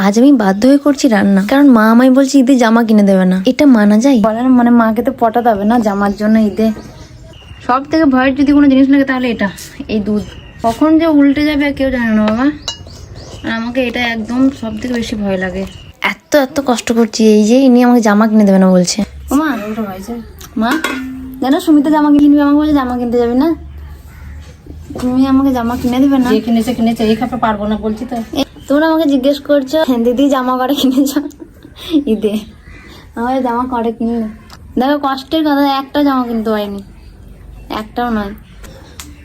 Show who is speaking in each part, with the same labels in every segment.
Speaker 1: আজ আমি বাধ্য হয়ে করছি রান্না, কারণ মা আমায় বলছে ঈদে জামা কিনে দেবে না। এটা মানা যায়? বলেন মানে মাকে তো পটাতে হবে না জামার জন্য ঈদে। সব থেকে ভয়ের যদি কোনো জিনিস লাগে তাহলে এটা, এই দুধ। কখন যে উল্টে যাবে কেউ জানে না বাবা। আর আমাকে এটা একদম সব থেকে বেশি ভয় লাগে। এত এত কষ্ট করছি, এই যে ইনি আমাকে জামা কিনে দেবে না বলছে। মা মা জানো সুমিতা জামা কিনবে, আমাকে বলছে জামা কিনতে যাবি না, তুমি আমাকে জামা কিনে দেবে না?
Speaker 2: কিনেছে কিনেছে, এই খাপে পারবো না বলছি তো।
Speaker 1: তোমরা আমাকে জিজ্ঞেস করছো দিদি জামা কটা কিনেছ ঈদে, আমাকে জামা কটা কিনলে। দেখো কষ্টের কথা, একটা জামা কিনতে পারিনি, একটাও নয়।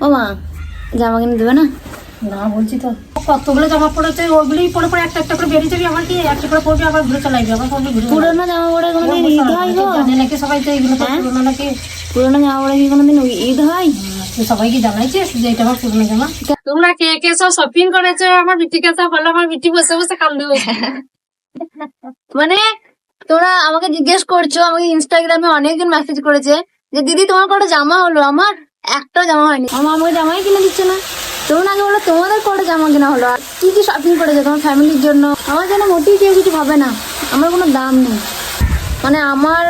Speaker 1: ও মা জামা কিনে দেবে না?
Speaker 2: না বলছি তো, কতগুলো জামা পড়েছে, ওগুলোই পরে পরে একটা একটা করে বেরিয়ে যাবি। আমার কি একটা করে পড়বি আবার ঘুরে চলে আসবি, আবার সবই ঘুরে
Speaker 1: পুরোনো জামা পরে কোনোদিন ঈদ হয় গো?
Speaker 2: জানে নাকি সবাই তো এইগুলো তো পুরোনো নাকি?
Speaker 1: পুরোনো জামা পরে কি কোনোদিন ঈদ হয়?
Speaker 2: তুই সবাইকে জানাইছিস যে এটা আমার পুরোনো জামা? তোমরা কে কে সব শপিং করেছো আমার বিটিকে সব বলো, আমার বিটি বসে বসে কান্দু।
Speaker 1: মানে তোমরা আমাকে জিজ্ঞেস করছো, আমাকে ইনস্টাগ্রামে অনেকজন মেসেজ করেছে যে দিদি তোমার কটা জামা হলো, আমার একটাও জামা হয়নি। আমার আমাকে জামাই কিনে দিচ্ছে না। তোমরা আগে বলো তোমাদের কটা জামা কেনা হলো, আর কি কি শপিং করেছে তোমার ফ্যামিলির জন্য? আমার জন্য মোটেই কেউ কিছু ভাবে না, আমার কোনো দাম নেই, মানে আমার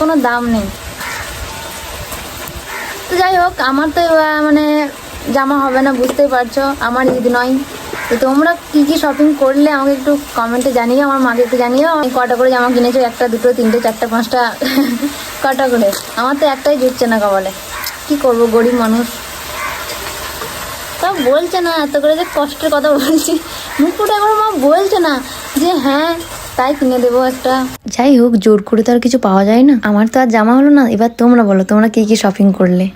Speaker 1: কোনো দাম নেই। তো যাই হোক, আমার তো মানে জামা হবে না বুঝতেই পারছো, আমার ঈদ নয়। তো তোমরা কি কি শপিং করলে আমাকে একটু কমেন্টে জানিও, আমার মাকে একটু জানিও কটা করে জামা কিনেছো, একটা দুটো তিনটে চারটা পাঁচটা কটা করে। আমার তো একটাই জুটছে না কপালে, কি করবো গরিব মানুষ। তা বলছে না এত করে যে কষ্টের কথা বলছি, মুখ ফুটে একবার মা বলছে না যে হ্যাঁ তাই কিনে দেবো একটা। যাই হোক, জোর করে তো আর কিছু পাওয়া যায় না। আমার তো আর জামা হলো না, এবার তোমরা বলো তোমরা কি কি শপিং করলে।